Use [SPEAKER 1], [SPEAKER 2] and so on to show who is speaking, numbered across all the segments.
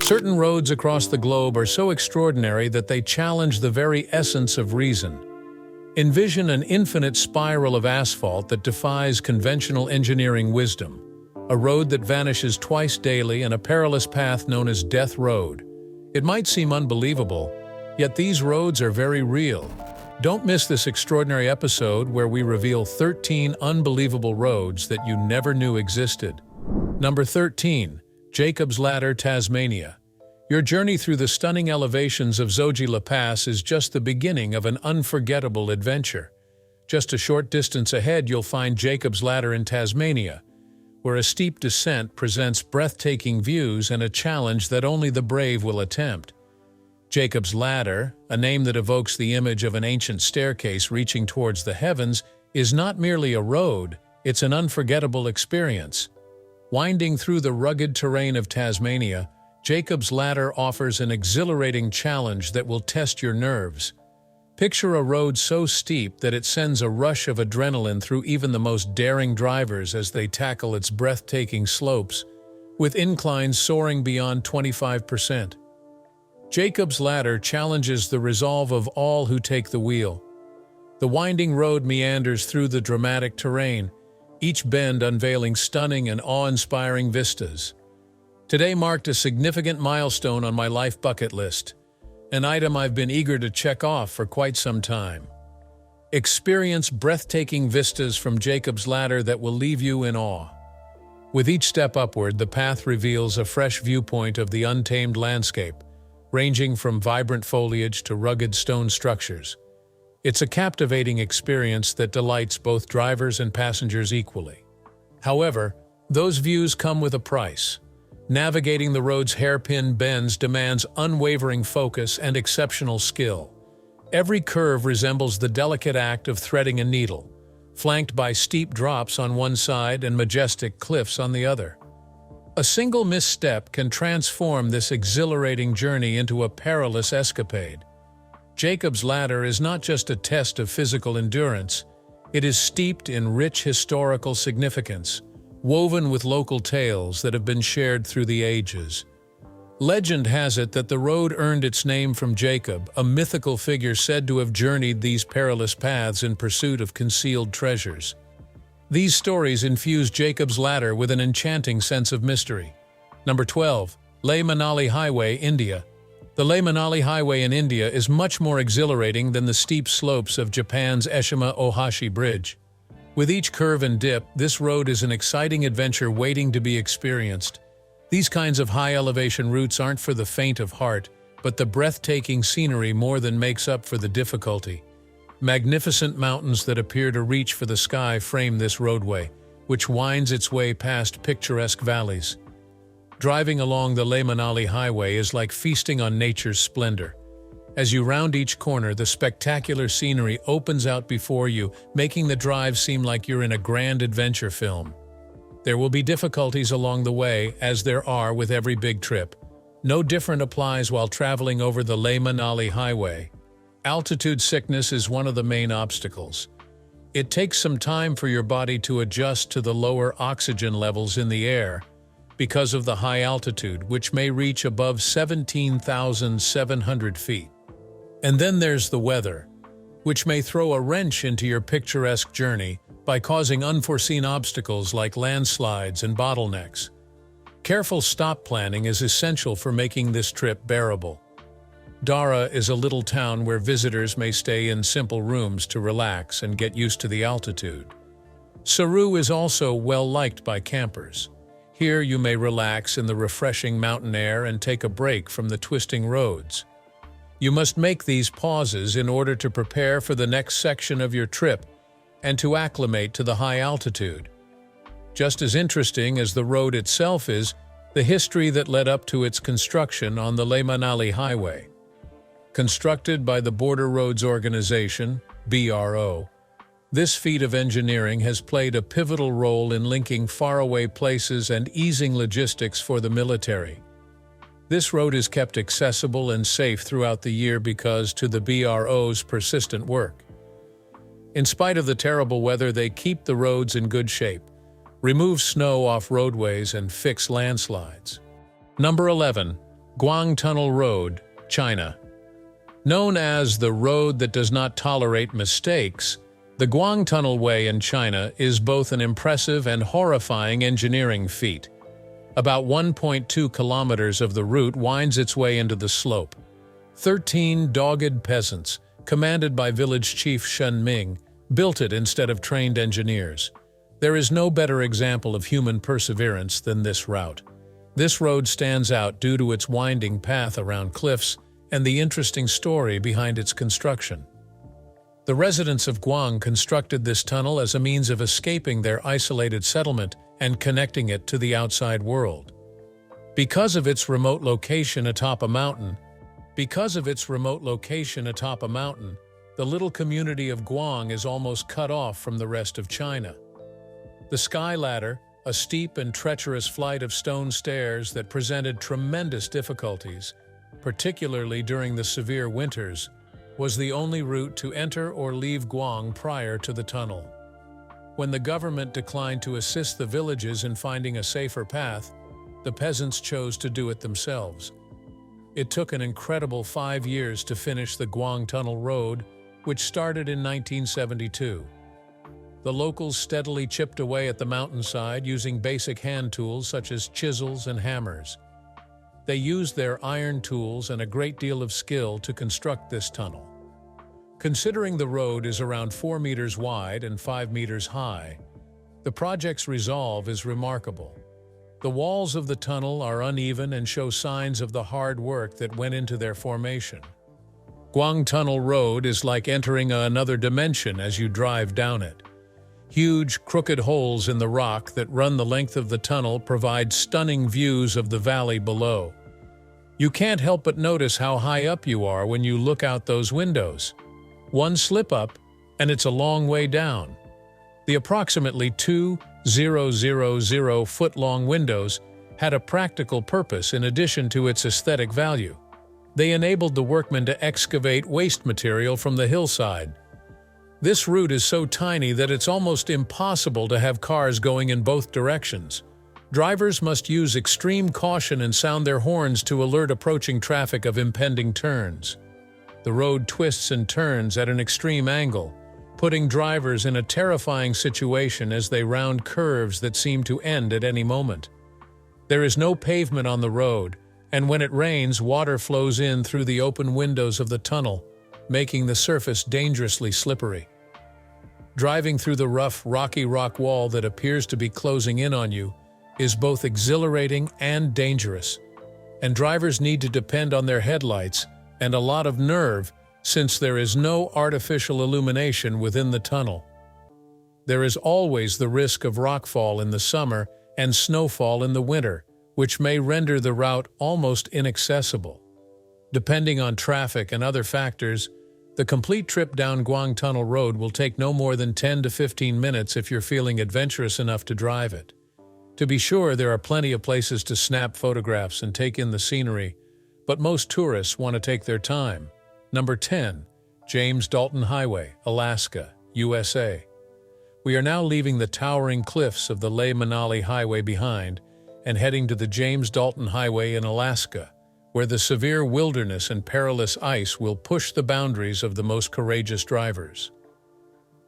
[SPEAKER 1] Certain roads across the globe are so extraordinary that they challenge the very essence of reason. Envision an infinite spiral of asphalt that defies conventional engineering wisdom, a road that vanishes twice daily and a perilous path known as Death Road. It might seem unbelievable, yet these roads are very real. Don't miss this extraordinary episode where we reveal 13 unbelievable roads that you never knew existed. Number 13. Jacob's Ladder, Tasmania. Your journey through the stunning elevations of Zoji La Pass is just the beginning of an unforgettable adventure. Just a short distance ahead you'll find Jacob's Ladder in Tasmania, where a steep descent presents breathtaking views and a challenge that only the brave will attempt. Jacob's Ladder, a name that evokes the image of an ancient staircase reaching towards the heavens, is not merely a road, it's an unforgettable experience. Winding through the rugged terrain of Tasmania, Jacob's Ladder offers an exhilarating challenge that will test your nerves. Picture a road so steep that it sends a rush of adrenaline through even the most daring drivers as they tackle its breathtaking slopes, with inclines soaring beyond 25%. Jacob's Ladder challenges the resolve of all who take the wheel. The winding road meanders through the dramatic terrain, each bend unveiling stunning and awe-inspiring vistas. Today marked a significant milestone on my life bucket list, an item I've been eager to check off for quite some time. Experience breathtaking vistas from Jacob's Ladder that will leave you in awe. With each step upward, the path reveals a fresh viewpoint of the untamed landscape, ranging from vibrant foliage to rugged stone structures. It's a captivating experience that delights both drivers and passengers equally. However, those views come with a price. Navigating the road's hairpin bends demands unwavering focus and exceptional skill. Every curve resembles the delicate act of threading a needle, flanked by steep drops on one side and majestic cliffs on the other. A single misstep can transform this exhilarating journey into a perilous escapade. Jacob's Ladder is not just a test of physical endurance, it is steeped in rich historical significance, woven with local tales that have been shared through the ages. Legend has it that the road earned its name from Jacob, a mythical figure said to have journeyed these perilous paths in pursuit of concealed treasures. These stories infuse Jacob's Ladder with an enchanting sense of mystery. Number 12. Leh Manali Highway, India. The Leh Manali Highway in India is much more exhilarating than the steep slopes of Japan's Ashima Ohashi Bridge. With each curve and dip, this road is an exciting adventure waiting to be experienced. These kinds of high-elevation routes aren't for the faint of heart, but the breathtaking scenery more than makes up for the difficulty. Magnificent mountains that appear to reach for the sky frame this roadway, which winds its way past picturesque valleys. Driving along the Leh Manali Highway is like feasting on nature's splendor. As you round each corner, the spectacular scenery opens out before you, making the drive seem like you're in a grand adventure film. There will be difficulties along the way, as there are with every big trip. No different applies while traveling over the Leh Manali Highway. Altitude sickness is one of the main obstacles. It takes some time for your body to adjust to the lower oxygen levels in the air because of the high altitude, which may reach above 17,700 feet. And then there's the weather, which may throw a wrench into your picturesque journey by causing unforeseen obstacles like landslides and bottlenecks. Careful stop planning is essential for making this trip bearable. Dara is a little town where visitors may stay in simple rooms to relax and get used to the altitude. Saru is also well liked by campers. Here you may relax in the refreshing mountain air and take a break from the twisting roads. You must make these pauses in order to prepare for the next section of your trip and to acclimate to the high altitude. Just as interesting as the road itself is the history that led up to its construction on the Leh Manali Highway. Constructed by the Border Roads Organization, BRO, this feat of engineering has played a pivotal role in linking faraway places and easing logistics for the military. This road is kept accessible and safe throughout the year because to the BRO's persistent work. In spite of the terrible weather, they keep the roads in good shape, remove snow off roadways, and fix landslides. Number 11. Guang Tunnel Road, China. Known as the road that does not tolerate mistakes, the Guang Tunnel Way in China is both an impressive and horrifying engineering feat. About 1.2 kilometers of the route winds its way into the slope. 13 dogged peasants, commanded by village chief Shen Ming, built it instead of trained engineers. There is no better example of human perseverance than this route. This road stands out due to its winding path around cliffs and the interesting story behind its construction. The residents of Guang constructed this tunnel as a means of escaping their isolated settlement and connecting it to the outside world. Because of its remote location atop a mountain, the little community of Guang is almost cut off from the rest of China. The Sky Ladder, a steep and treacherous flight of stone stairs that presented tremendous difficulties, particularly during the severe winters, was the only route to enter or leave Guang prior to the tunnel. When the government declined to assist the villages in finding a safer path, the peasants chose to do it themselves. It took an incredible 5 years to finish the Guang Tunnel Road, which started in 1972. The locals steadily chipped away at the mountainside using basic hand tools such as chisels and hammers. They used their iron tools and a great deal of skill to construct this tunnel. Considering the road is around 4 meters wide and 5 meters high, the project's resolve is remarkable. The walls of the tunnel are uneven and show signs of the hard work that went into their formation. Guang Tunnel Road is like entering another dimension as you drive down it. Huge, crooked holes in the rock that run the length of the tunnel provide stunning views of the valley below. You can't help but notice how high up you are when you look out those windows. One slip-up, and it's a long way down. The approximately 2,000-foot-long windows had a practical purpose in addition to its aesthetic value. They enabled the workmen to excavate waste material from the hillside. This route is so tiny that it's almost impossible to have cars going in both directions. Drivers must use extreme caution and sound their horns to alert approaching traffic of impending turns. The road twists and turns at an extreme angle, putting drivers in a terrifying situation as they round curves that seem to end at any moment. There is no pavement on the road, and when it rains, water flows in through the open windows of the tunnel, making the surface dangerously slippery. Driving through the rough, rocky rock wall that appears to be closing in on you is both exhilarating and dangerous, and drivers need to depend on their headlights and a lot of nerve since there is no artificial illumination within the tunnel. There is always the risk of rockfall in the summer and snowfall in the winter, which may render the route almost inaccessible. Depending on traffic and other factors, the complete trip down Guang Tunnel Road will take no more than 10 to 15 minutes if you're feeling adventurous enough to drive it. To be sure, there are plenty of places to snap photographs and take in the scenery, but most tourists want to take their time. Number 10. James Dalton Highway, Alaska, USA. We are now leaving the towering cliffs of the Manali Highway behind and heading to the James Dalton Highway in Alaska, where the severe wilderness and perilous ice will push the boundaries of the most courageous drivers.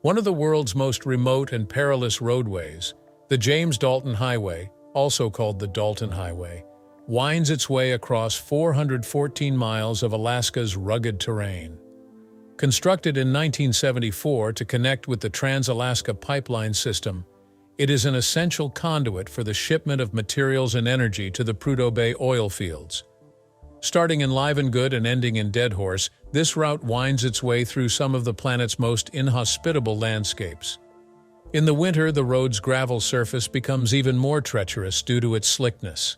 [SPEAKER 1] One of the world's most remote and perilous roadways, the James Dalton Highway, also called the Dalton Highway, winds its way across 414 miles of Alaska's rugged terrain. Constructed in 1974 to connect with the Trans-Alaska Pipeline System, it is an essential conduit for the shipment of materials and energy to the Prudhoe Bay oil fields. Starting in Livengood and ending in Deadhorse, this route winds its way through some of the planet's most inhospitable landscapes. In the winter, the road's gravel surface becomes even more treacherous due to its slickness.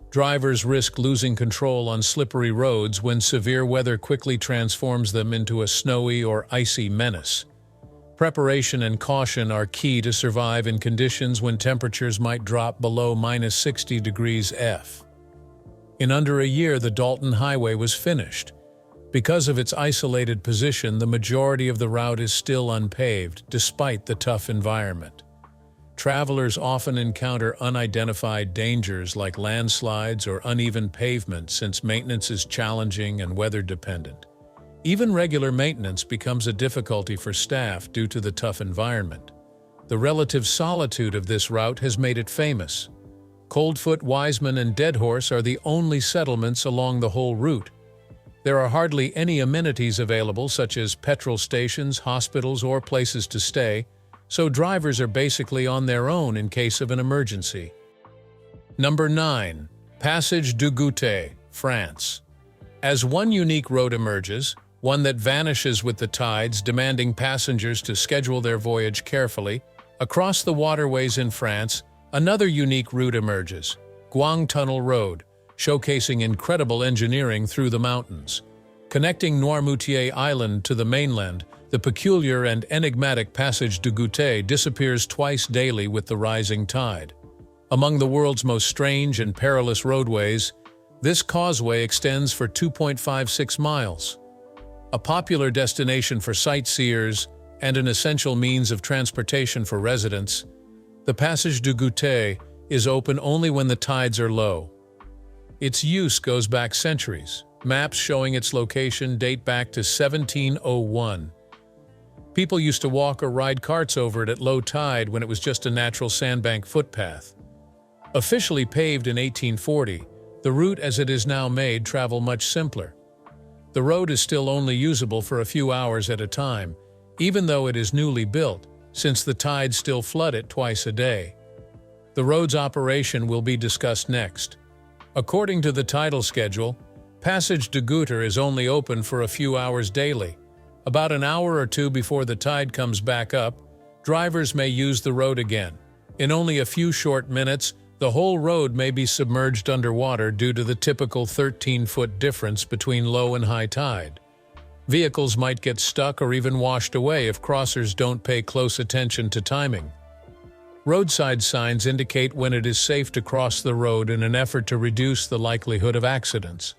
[SPEAKER 1] Drivers risk losing control on slippery roads when severe weather quickly transforms them into a snowy or icy menace. Preparation and caution are key to survive in conditions when temperatures might drop below -60 degrees F. In under a year, the Dalton Highway was finished. Because of its isolated position, the majority of the route is still unpaved, despite the tough environment. travelers often encounter unidentified dangers like landslides or uneven pavement since maintenance is challenging and weather-dependent. Even regular maintenance becomes a difficulty for staff due to the tough environment. The relative solitude of this route has made it famous. Coldfoot, Wiseman, and Deadhorse are the only settlements along the whole route. There are hardly any amenities available, such as petrol stations, hospitals, or places to stay, so drivers are basically on their own in case of an emergency. Number 9. Passage du Goute, France. As one unique road emerges, one that vanishes with the tides, demanding passengers to schedule their voyage carefully, across the waterways in France, another unique route emerges, Guang Tunnel Road, showcasing incredible engineering through the mountains. Connecting Noirmoutier Island to the mainland, the peculiar and enigmatic Passage du Goute disappears twice daily with the rising tide. Among the world's most strange and perilous roadways, this causeway extends for 2.56 miles. A popular destination for sightseers and an essential means of transportation for residents, the Passage du Goute is open only when the tides are low. Its use goes back centuries. Maps showing its location date back to 1701. People used to walk or ride carts over it at low tide when it was just a natural sandbank footpath. Officially paved in 1840, the route as it is now made travel much simpler. The road is still only usable for a few hours at a time, even though it is newly built, since the tides still flood it twice a day. The road's operation will be discussed next. According to the tidal schedule, Passage du Goute is only open for a few hours daily. About an hour or two before the tide comes back up, drivers may use the road again. In only a few short minutes, the whole road may be submerged underwater due to the typical 13-foot difference between low and high tide. Vehicles might get stuck or even washed away if crossers don't pay close attention to timing. Roadside signs indicate when it is safe to cross the road in an effort to reduce the likelihood of accidents.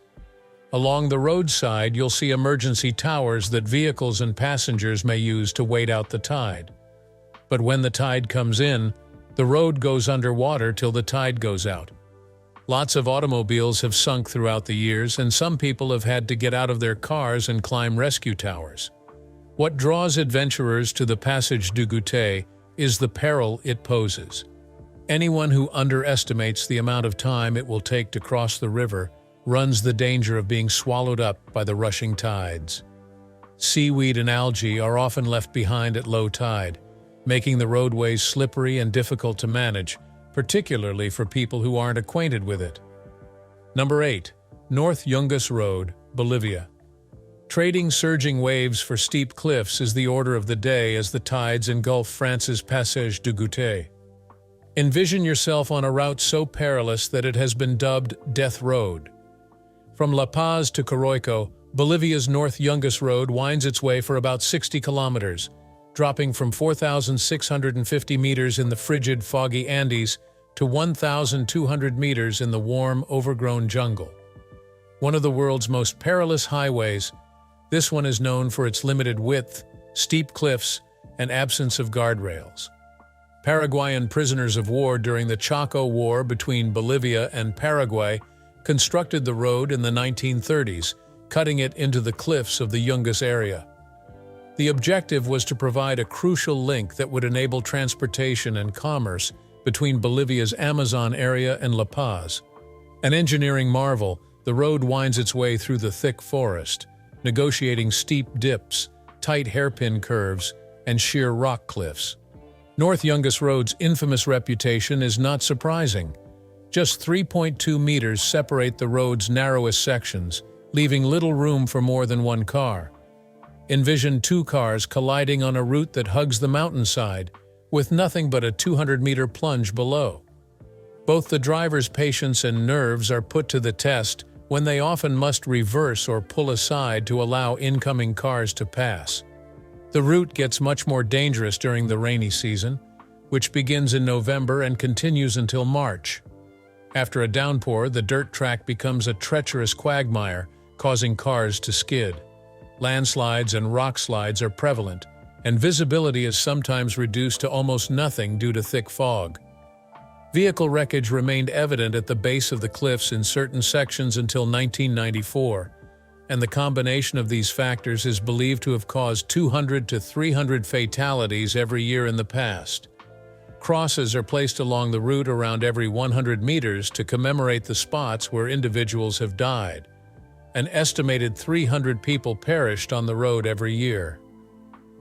[SPEAKER 1] Along the roadside, you'll see emergency towers that vehicles and passengers may use to wait out the tide. But when the tide comes in, the road goes underwater till the tide goes out. Lots of automobiles have sunk throughout the years, and some people have had to get out of their cars and climb rescue towers. What draws adventurers to the Passage du Goute is the peril it poses. Anyone who underestimates the amount of time it will take to cross the river runs the danger of being swallowed up by the rushing tides. Seaweed and algae are often left behind at low tide, making the roadways slippery and difficult to manage, particularly for people who aren't acquainted with it. Number 8. Northjungus Road, Bolivia. Trading surging waves for steep cliffs is the order of the day as the tides engulf France's Passage du Goute. Envision yourself on a route so perilous that it has been dubbed Death Road. From La Paz to Karakorum, Bolivia's Northjungus Road winds its way for about 60 kilometers, dropping from 4,650 meters in the frigid, foggy Andes to 1,200 meters in the warm, overgrown jungle. One of the world's most perilous highways, this one is known for its limited width, steep cliffs, and absence of guardrails. Paraguayan prisoners of war during the Chaco War between Bolivia and Paraguay constructed the road in the 1930s, cutting it into the cliffs of the Yungas area. The objective was to provide a crucial link that would enable transportation and commerce between Bolivia's Amazon area and La Paz. An engineering marvel, the road winds its way through the thick forest, negotiating steep dips, tight hairpin curves, and sheer rock cliffs. Northjungus Road's infamous reputation is not surprising. Just 3.2 meters separate the road's narrowest sections, leaving little room for more than one car. Envision two cars colliding on a route that hugs the mountainside, with nothing but a 200-meter plunge below. Both the driver's patience and nerves are put to the test when they often must reverse or pull aside to allow incoming cars to pass. The route gets much more dangerous during the rainy season, which begins in November and continues until March. After a downpour, the dirt track becomes a treacherous quagmire, causing cars to skid. Landslides and rock slides are prevalent, and visibility is sometimes reduced to almost nothing due to thick fog. Vehicle wreckage remained evident at the base of the cliffs in certain sections until 1994, and the combination of these factors is believed to have caused 200 to 300 fatalities every year in the past. Crosses are placed along the route around every 100 meters to commemorate the spots where individuals have died. An estimated 300 people perished on the road every year.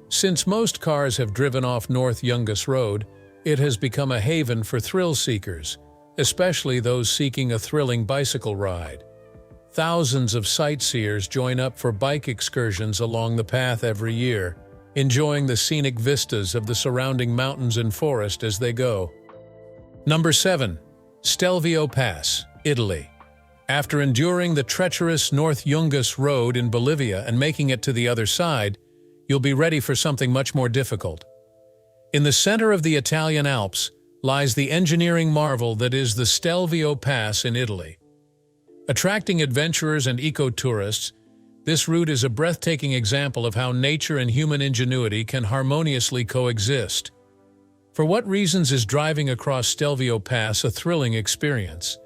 [SPEAKER 1] Since most cars have driven off Northjungus Road, it has become a haven for thrill seekers, especially those seeking a thrilling bicycle ride. Thousands of sightseers join up for bike excursions along the path every year, enjoying the scenic vistas of the surrounding mountains and forest as they go. Number 7. Stelvio Pass, Italy. After enduring the treacherous Northjungus Road in Bolivia and making it to the other side, you'll be ready for something much more difficult. In the center of the Italian Alps lies the engineering marvel that is the Stelvio Pass in Italy. Attracting adventurers and eco-tourists, this route is a breathtaking example of how nature and human ingenuity can harmoniously coexist. For what reasons is driving across Stelvio Pass a thrilling experience?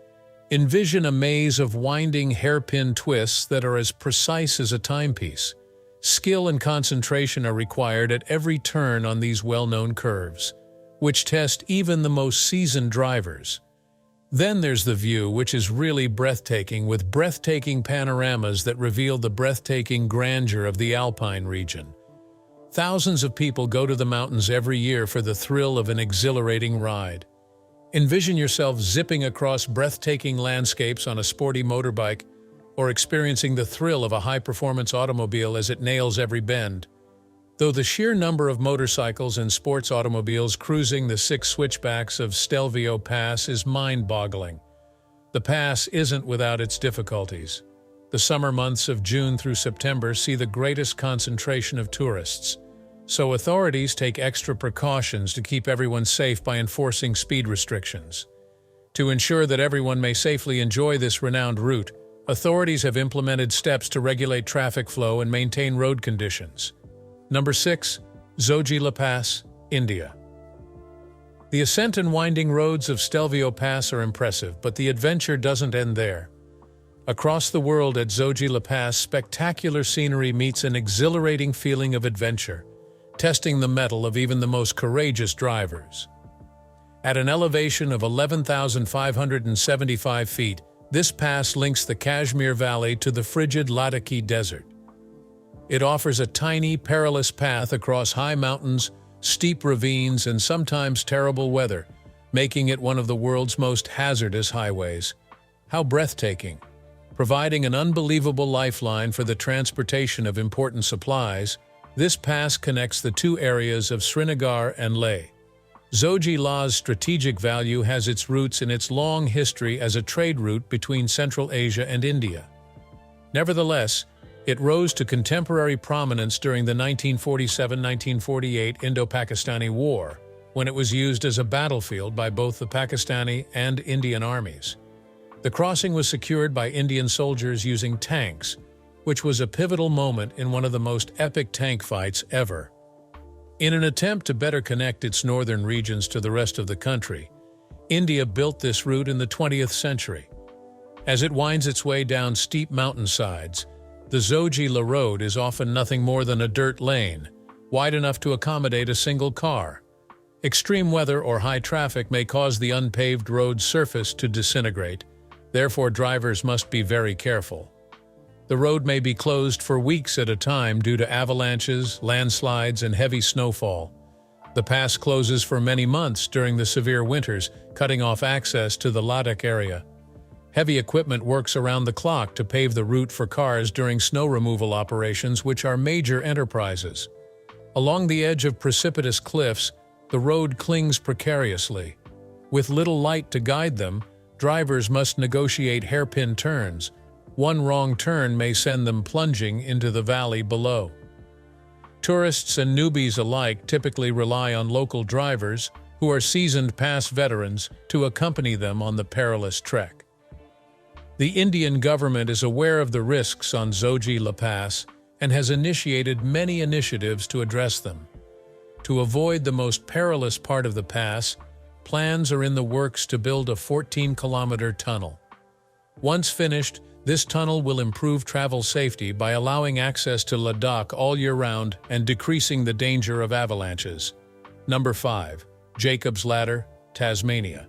[SPEAKER 1] Envision a maze of winding hairpin twists that are as precise as a timepiece. Skill and concentration are required at every turn on these well-known curves, which test even the most seasoned drivers. Then there's the view, which is really breathtaking, with breathtaking panoramas that reveal the breathtaking grandeur of the Alpine region. Thousands of people go to the mountains every year for the thrill of an exhilarating ride. Envision yourself zipping across breathtaking landscapes on a sporty motorbike, or experiencing the thrill of a high-performance automobile as it nails every bend. Though the sheer number of motorcycles and sports automobiles cruising the 6 switchbacks of Stelvio Pass is mind-boggling, the pass isn't without its difficulties. The summer months of June through September see the greatest concentration of tourists, so authorities take extra precautions to keep everyone safe by enforcing speed restrictions. To ensure that everyone may safely enjoy this renowned route, authorities have implemented steps to regulate traffic flow and maintain road conditions. Number 6. Zoji La Pass, India. The ascent and winding roads of Stelvio Pass are impressive, but the adventure doesn't end there. Across the world at Zoji La Pass, spectacular scenery meets an exhilarating feeling of adventure, testing the mettle of even the most courageous drivers. At an elevation of 11,575 feet, this pass links the Kashmir Valley to the frigid Ladakhi Desert. It offers a tiny, perilous path across high mountains, steep ravines, and sometimes terrible weather, making it one of the world's most hazardous highways. How breathtaking! Providing an unbelievable lifeline for the transportation of important supplies, this pass connects the two areas of Srinagar and Leh. Zoji Laa's strategic value has its roots in its long history as a trade route between Central Asia and India. Nevertheless, it rose to contemporary prominence during the 1947–1948 Indo-Pakistani War, when it was used as a battlefield by both the Pakistani and Indian armies. The crossing was secured by Indian soldiers using tanks, which was a pivotal moment in one of the most epic tank fights ever. In an attempt to better connect its northern regions to the rest of the country, India built this route in the 20th century. As it winds its way down steep mountainsides, the Zoji La Road is often nothing more than a dirt lane, wide enough to accommodate a single car. Extreme weather or high traffic may cause the unpaved road surface to disintegrate, therefore drivers must be very careful. The road may be closed for weeks at a time due to avalanches, landslides, and heavy snowfall. The pass closes for many months during the severe winters, cutting off access to the Ladakh area. Heavy equipment works around the clock to pave the route for cars during snow removal operations, which are major enterprises. Along the edge of precipitous cliffs, the road clings precariously. With little light to guide them, drivers must negotiate hairpin turns. One wrong turn may send them plunging into the valley below. Tourists and newbies alike typically rely on local drivers, who are seasoned pass veterans, to accompany them on the perilous trek. The Indian government is aware of the risks on Zoji La Pass and has initiated many initiatives to address them. To avoid the most perilous part of the pass, plans are in the works to build a 14-kilometer tunnel. Once finished, this tunnel will improve travel safety by allowing access to Ladakh all year round and decreasing the danger of avalanches. Number 5. Jacob's Ladder, Tasmania.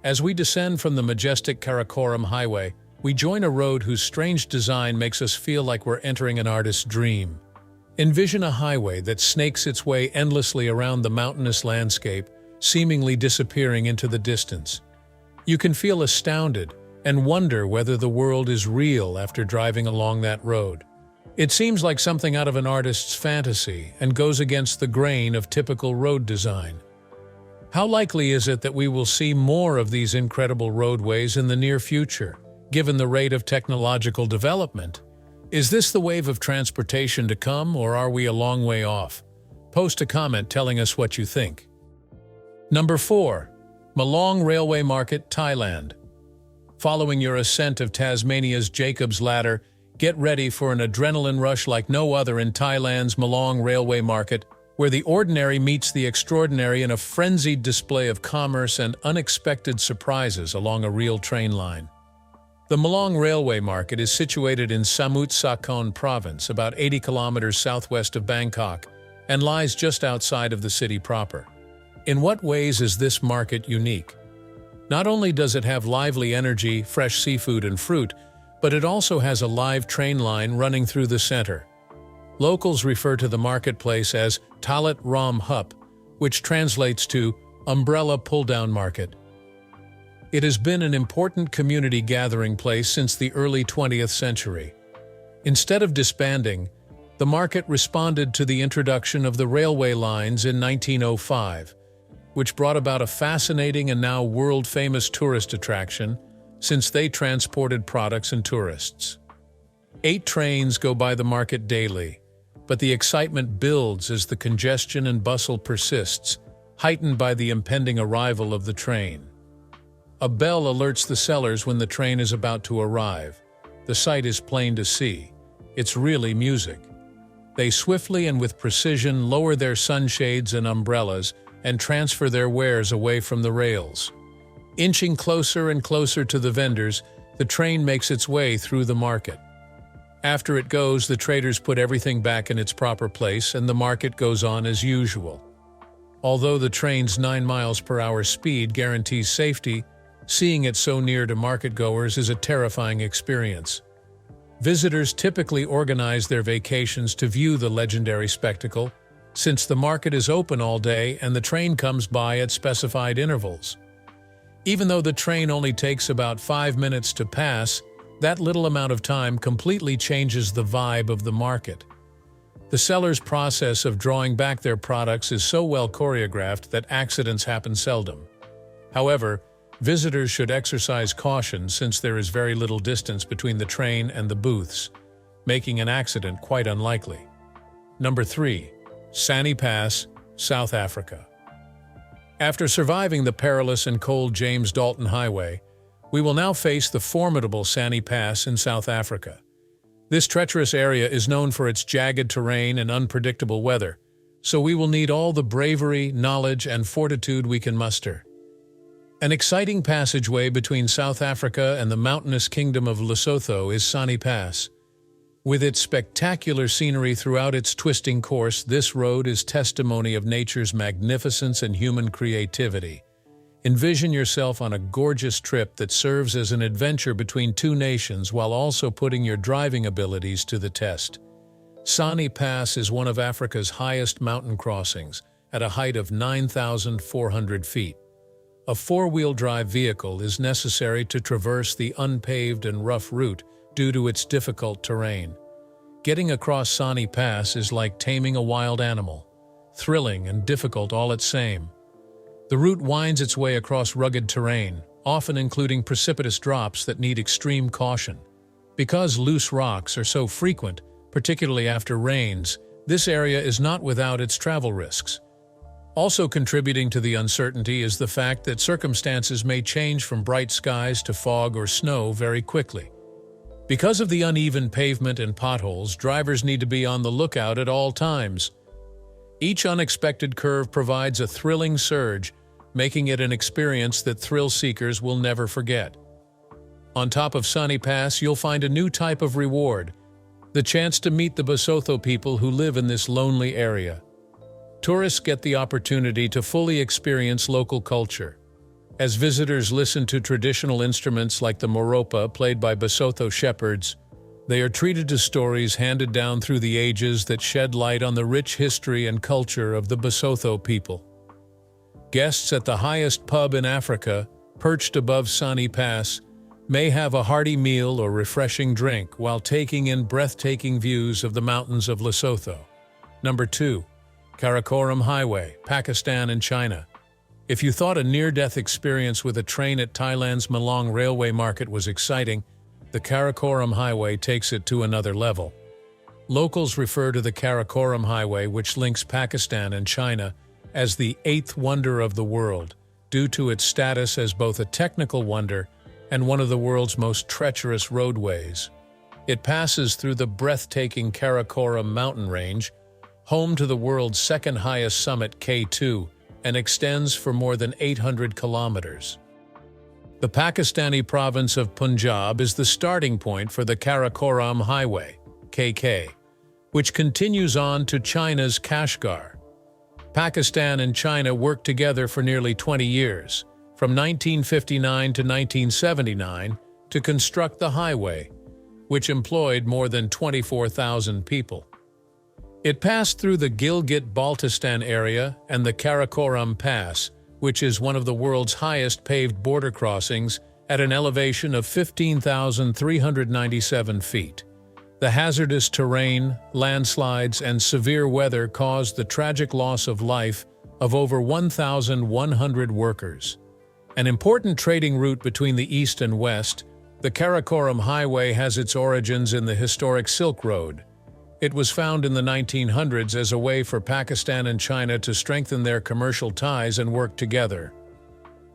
[SPEAKER 1] As we descend from the majestic Karakorum highway, we join a road whose strange design makes us feel like we're entering an artist's dream. Envision a highway that snakes its way endlessly around the mountainous landscape, seemingly disappearing into the distance. You can feel astounded and wonder whether the world is real after driving along that road. It seems like something out of an artist's fantasy and goes against the grain of typical road design. How likely is it that we will see more of these incredible roadways in the near future, given the rate of technological development? Is this the wave of transportation to come, or are we a long way off? Post a comment telling us what you think. Number 4. Malong Railway Market, Thailand. Following your ascent of Tasmania's Jacob's Ladder, get ready for an adrenaline rush like no other in Thailand's Malong Railway Market, where the ordinary meets the extraordinary in a frenzied display of commerce and unexpected surprises along a real train line. The Malong Railway Market is situated in Samut Sakhon Province, about 80 kilometers southwest of Bangkok, and lies just outside of the city proper. In what ways is this market unique? Not only does it have lively energy, fresh seafood and fruit, but it also has a live train line running through the center. Locals refer to the marketplace as Talat Ram Hup, which translates to Umbrella Pull-Down Market. It has been an important community gathering place since the early 20th century. Instead of disbanding, the market responded to the introduction of the railway lines in 1905, which brought about a fascinating and now world-famous tourist attraction, since they transported products and tourists. 8 trains go by the market daily, but the excitement builds as the congestion and bustle persists, heightened by the impending arrival of the train. A bell alerts the sellers when the train is about to arrive. The sight is plain to see. It's really music. They swiftly and with precision lower their sunshades and umbrellas and transfer their wares away from the rails. Inching closer and closer to the vendors, the train makes its way through the market. After it goes, the traders put everything back in its proper place and the market goes on as usual. Although the train's 9 miles per hour speed guarantees safety, seeing it so near to market-goers is a terrifying experience. Visitors typically organize their vacations to view the legendary spectacle, since the market is open all day and the train comes by at specified intervals. Even though the train only takes about 5 minutes to pass, that little amount of time completely changes the vibe of the market. The seller's process of drawing back their products is so well choreographed that accidents happen seldom. However, visitors should exercise caution since there is very little distance between the train and the booths, making an accident quite unlikely. Number 3. Sani Pass, South Africa. After surviving the perilous and cold James Dalton Highway, we will now face the formidable Sani Pass in South Africa. This treacherous area is known for its jagged terrain and unpredictable weather, so we will need all the bravery, knowledge, and fortitude we can muster. An exciting passageway between South Africa and the mountainous kingdom of Lesotho is Sani Pass. With its spectacular scenery throughout its twisting course, this road is testimony of nature's magnificence and human creativity. Envision yourself on a gorgeous trip that serves as an adventure between two nations while also putting your driving abilities to the test. Sani Pass is one of Africa's highest mountain crossings, at a height of 9,400 feet. A four-wheel drive vehicle is necessary to traverse the unpaved and rough route due to its difficult terrain. Getting across Sani Pass is like taming a wild animal, thrilling and difficult all at same. The route winds its way across rugged terrain, often including precipitous drops that need extreme caution. Because loose rocks are so frequent, particularly after rains, this area is not without its travel risks. Also contributing to the uncertainty is the fact that circumstances may change from bright skies to fog or snow very quickly. Because of the uneven pavement and potholes, drivers need to be on the lookout at all times. Each unexpected curve provides a thrilling surge, making it an experience that thrill seekers will never forget. On top of Sunny Pass, you'll find a new type of reward, the chance to meet the Basotho people who live in this lonely area. Tourists get the opportunity to fully experience local culture. As visitors listen to traditional instruments like the moropa played by Basotho shepherds, they are treated to stories handed down through the ages that shed light on the rich history and culture of the Basotho people. Guests at the highest pub in Africa, perched above Sunny Pass, may have a hearty meal or refreshing drink while taking in breathtaking views of the mountains of Lesotho. Number 2. Karakorum Highway, Pakistan and China. If you thought a near-death experience with a train at Thailand's Malong railway market was exciting, the Karakorum Highway takes it to another level. Locals refer to the Karakorum Highway, which links Pakistan and China, as the eighth wonder of the world, due to its status as both a technical wonder and one of the world's most treacherous roadways. It passes through the breathtaking Karakorum mountain range, home to the world's second highest summit, K2, and extends for more than 800 kilometers. The Pakistani province of Punjab is the starting point for the Karakorum Highway, KK, which continues on to China's Kashgar. Pakistan and China worked together for nearly 20 years, from 1959 to 1979, to construct the highway, which employed more than 24,000 people. It passed through the Gilgit-Baltistan area and the Karakorum Pass, which is one of the world's highest paved border crossings at an elevation of 15,397 feet. The hazardous terrain, landslides, and severe weather caused the tragic loss of life of over 1,100 workers. An important trading route between the east and west, the Karakorum Highway has its origins in the historic Silk Road. It was found in the 1900s as a way for Pakistan and China to strengthen their commercial ties and work together.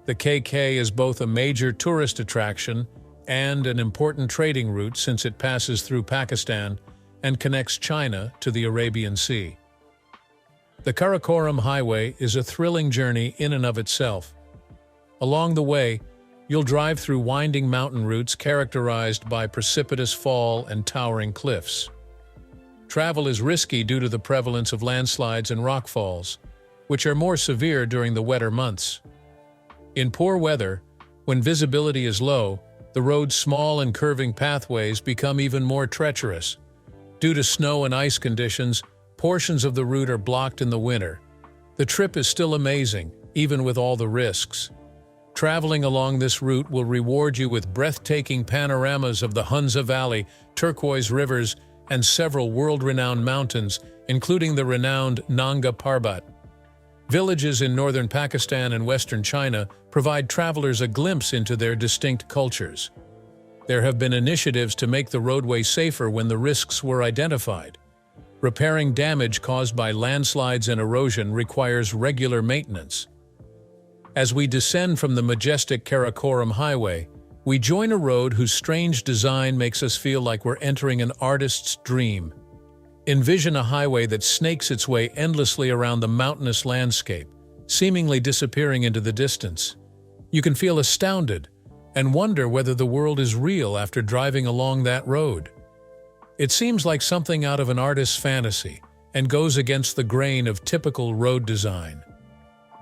[SPEAKER 1] The KK is both a major tourist attraction and an important trading route since it passes through Pakistan and connects China to the Arabian Sea. The Karakorum Highway is a thrilling journey in and of itself. Along the way, you'll drive through winding mountain routes characterized by precipitous fall and towering cliffs. Travel is risky due to the prevalence of landslides and rockfalls, which are more severe during the wetter months. In poor weather, when visibility is low, the road's small and curving pathways become even more treacherous. Due to snow and ice conditions, portions of the route are blocked in the winter. The trip is still amazing, even with all the risks. Traveling along this route will reward you with breathtaking panoramas of the Hunza Valley, turquoise rivers, and several world-renowned mountains, including the renowned Nanga Parbat. Villages in northern Pakistan and western China provide travelers a glimpse into their distinct cultures. There have been initiatives to make the roadway safer when the risks were identified. Repairing damage caused by landslides and erosion requires regular maintenance. As we descend from the majestic Karakorum Highway, we join a road whose strange design makes us feel like we're entering an artist's dream. Envision a highway that snakes its way endlessly around the mountainous landscape, seemingly disappearing into the distance. You can feel astounded and wonder whether the world is real after driving along that road. It seems like something out of an artist's fantasy and goes against the grain of typical road design.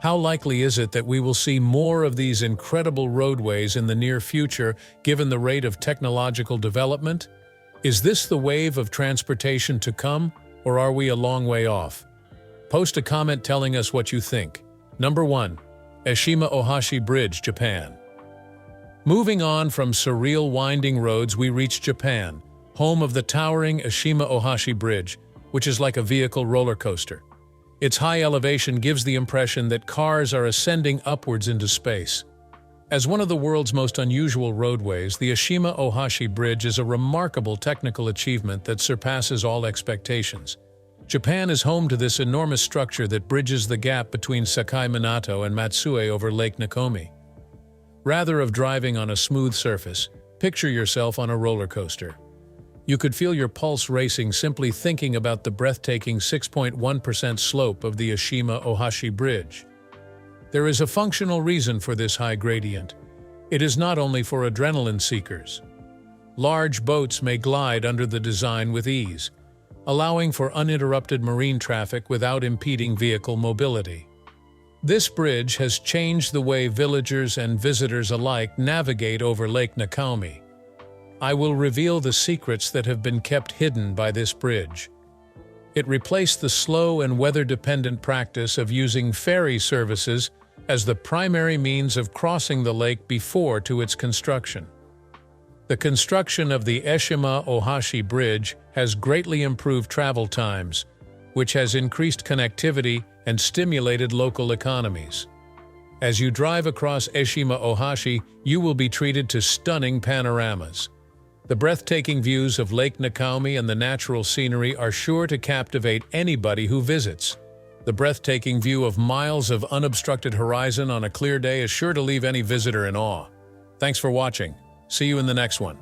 [SPEAKER 1] How likely is it that we will see more of these incredible roadways in the near future, given the rate of technological development? Is this the wave of transportation to come, or are we a long way off? Post a comment telling us what you think. Number 1. Ashima Ohashi Bridge, Japan. Moving on from surreal winding roads, we reach Japan, home of the towering Ashima Ohashi Bridge, which is like a vehicle roller coaster. Its high elevation gives the impression that cars are ascending upwards into space. As one of the world's most unusual roadways, the Ashima Ohashi Bridge is a remarkable technical achievement that surpasses all expectations. Japan is home to this enormous structure that bridges the gap between Sakai Minato and Matsue over Lake Nakomi. Rather of driving on a smooth surface, picture yourself on a roller coaster. You could feel your pulse racing simply thinking about the breathtaking 6.1% slope of the Ashima Ohashi Bridge. There is a functional reason for this high gradient. It is not only for adrenaline seekers. Large boats may glide under the design with ease, allowing for uninterrupted marine traffic without impeding vehicle mobility. This bridge has changed the way villagers and visitors alike navigate over Lake Nacaome. I will reveal the secrets that have been kept hidden by this bridge. It replaced the slow and weather-dependent practice of using ferry services as the primary means of crossing the lake before to its construction. The construction of the Ashima Ohashi Bridge has greatly improved travel times, which has increased connectivity and stimulated local economies. As you drive across Ashima Ohashi, you will be treated to stunning panoramas. The breathtaking views of Lake Nacaome and the natural scenery are sure to captivate anybody who visits. The breathtaking view of miles of unobstructed horizon on a clear day is sure to leave any visitor in awe. Thanks for watching. See you in the next one.